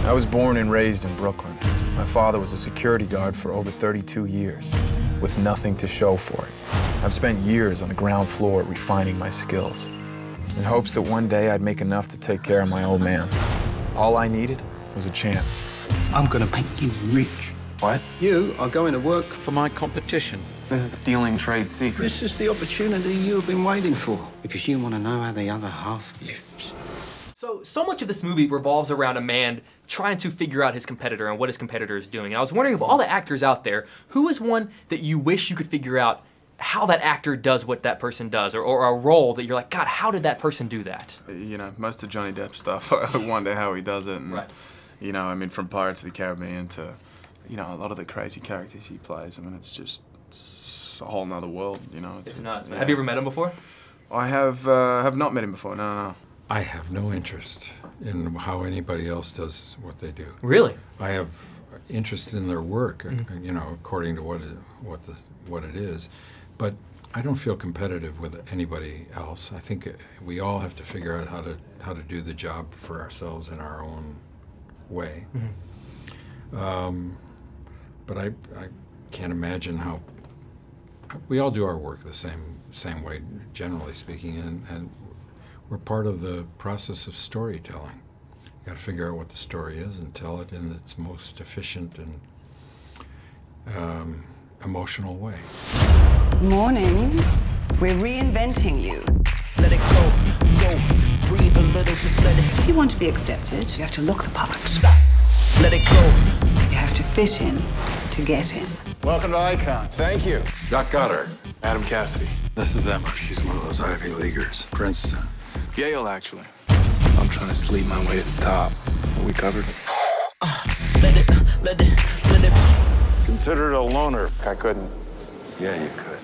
I was born and raised in Brooklyn. My father was a security guard for over 32 years, with nothing to show for it. I've spent years on the ground floor refining my skills, in hopes that one day I'd make enough to take care of my old man. All I needed was a chance. I'm gonna make you rich. What? You are going to work for my competition. This is stealing trade secrets. This is the opportunity you've been waiting for, because you want to know how the other half lives. So much of this movie revolves around a man trying to figure out his competitor and what his competitor is doing. And I was wondering, of all the actors out there, who is one that you wish you could figure out how that actor does what that person does, or a role that you're like, God, how did that person do that? You know, most of Johnny Depp stuff, I wonder how he does it. And, right. You know, I mean, from Pirates of the Caribbean to, you know, a lot of the crazy characters he plays. I mean, it's a whole nother world, you know. It's nuts. Yeah. Have you ever met him before? I have not met him before, no. I have no interest in how anybody else does what they do. Really? I have interest in their work, you know, according to what it is, but I don't feel competitive with anybody else. I think we all have to figure out how to do the job for ourselves in our own way. But I can't imagine how we all do our work the same way, generally speaking, and we're part of the process of storytelling. You got to figure out what the story is and tell it in its most efficient and emotional way. Morning. We're reinventing you. Let it go, breathe a little, just let it. If you want to be accepted, you have to look the part. Let it go. You have to fit in to get in. Welcome to Icon. Thank you. Doc Goddard. Adam Cassidy. This is Emma. She's one of those Ivy Leaguers. Princeton. Yale, actually. I'm trying to sleep my way to the top. Are we covered? Let it. Considered a loner. I couldn't. Yeah, you could.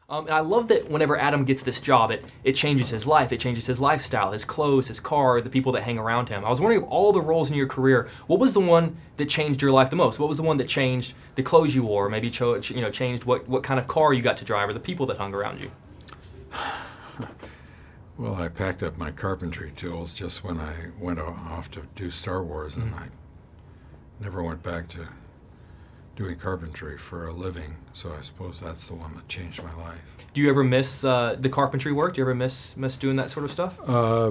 And I love that whenever Adam gets this job, it changes his life, it changes his lifestyle, his clothes, his car, the people that hang around him. I was wondering, of all the roles in your career, what was the one that changed your life the most? What was the one that changed the clothes you wore, maybe changed what kind of car you got to drive, or the people that hung around you? Well, I packed up my carpentry tools just when I went off to do Star Wars, and I never went back to doing carpentry for a living, so I suppose that's the one that changed my life. Do you ever miss the carpentry work? Do you ever miss doing that sort of stuff? I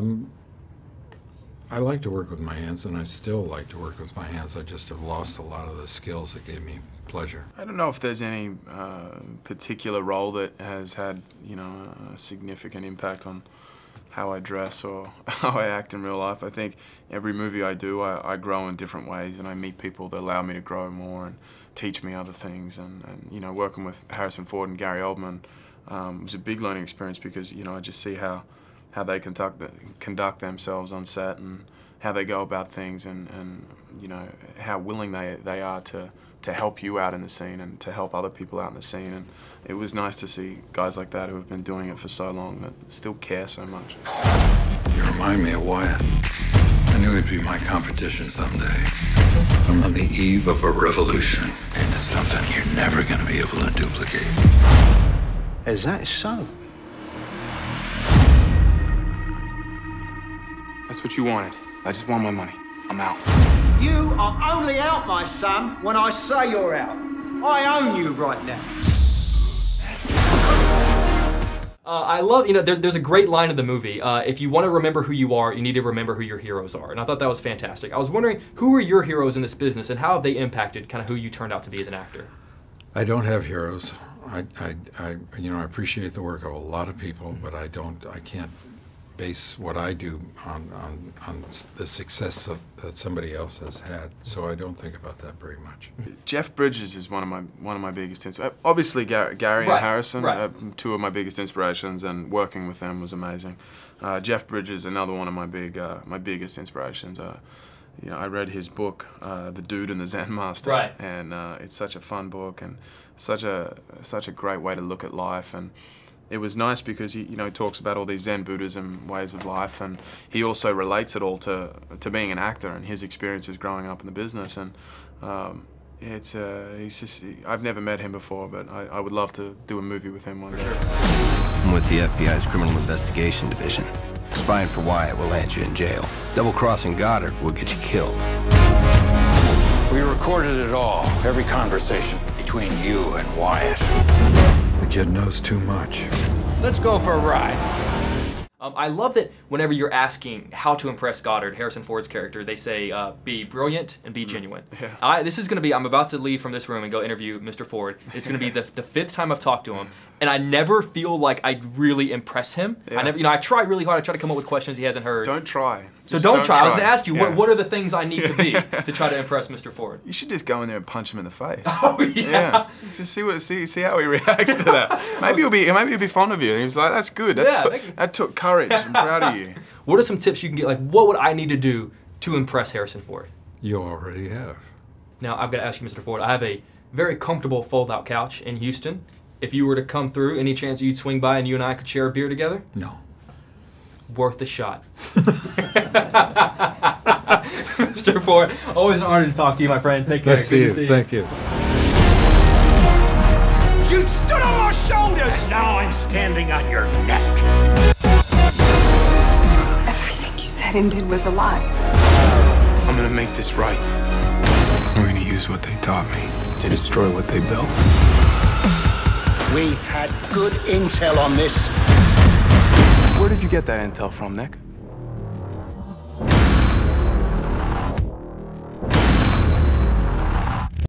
like to work with my hands, and I still like to work with my hands. I just have lost a lot of the skills that gave me pleasure. I don't know if there's any particular role that has had, you know, a significant impact on how I dress or how I act in real life. I think every movie I do, I grow in different ways, and I meet people that allow me to grow more and teach me other things. And you know, working with Harrison Ford and Gary Oldman was a big learning experience, because, you know, I just see how they conduct themselves on set and how they go about things, and you know, how willing they are to help you out in the scene and to help other people out in the scene. And it was nice to see guys like that who have been doing it for so long that still care so much. You remind me of Wyatt. I knew he'd be my competition someday. I'm on the eve of a revolution, and it's something you're never going to be able to duplicate. Is that so? That's what you wanted. I just want my money. I'm out. You are only out, my son, when I say you're out. I own you right now. I love, you know, there's a great line in the movie. If you want to remember who you are, you need to remember who your heroes are. And I thought that was fantastic. I was wondering, who are your heroes in this business, and how have they impacted kind of who you turned out to be as an actor? I don't have heroes. You know, I appreciate the work of a lot of people, but I can't base what I do on the success that somebody else has had. So I don't think about that very much. Jeff Bridges is one of my biggest inspirations. Obviously, Gary and Harrison, two of my biggest inspirations, and working with them was amazing. Jeff Bridges, another one of my biggest inspirations. You know, I read his book, The Dude and the Zen Master, and it's such a fun book and such a great way to look at life. And it was nice because he, you know, talks about all these Zen Buddhism ways of life, and he also relates it all to being an actor and his experiences growing up in the business. And he's just, I've never met him before, but I would love to do a movie with him one day. I'm with the FBI's Criminal Investigation Division. Spying for Wyatt will land you in jail. Double-crossing Goddard will get you killed. We recorded it all. Every conversation between you and Wyatt. The kid knows too much. Let's go for a ride. I love that whenever you're asking how to impress Goddard, Harrison Ford's character, they say be brilliant and be genuine. Yeah. This is going to be, I'm about to leave from this room and go interview Mr. Ford. It's going to be the fifth time I've talked to him, and I never feel like I really impress him. Yeah. I never, I try really hard. I try to come up with questions he hasn't heard. Don't try. So Just don't try. I was going to ask you, Yeah. what are the things I need to be to try to impress Mr. Ford? You should just go in there and punch him in the face. Oh, yeah. Just see how he reacts to that. Maybe he'll be fond of you. And he's like, that's good. That took courage. I'm proud of you. What are some tips you can get? Like, what would I need to do to impress Harrison Ford? You already have. Now, I've got to ask you, Mr. Ford, I have a very comfortable fold-out couch in Houston. If you were to come through, any chance you'd swing by and you and I could share a beer together? No. Worth the shot. Mr. Ford, always an honor to talk to you, my friend. Take care. Nice to see you. Thank you. You stood on my shoulders! And now I'm standing on your neck. Everything you said and did was a lie. I'm gonna make this right. I'm gonna use what they taught me to destroy what they built. We had good intel on this. Where did you get that intel from, Nick?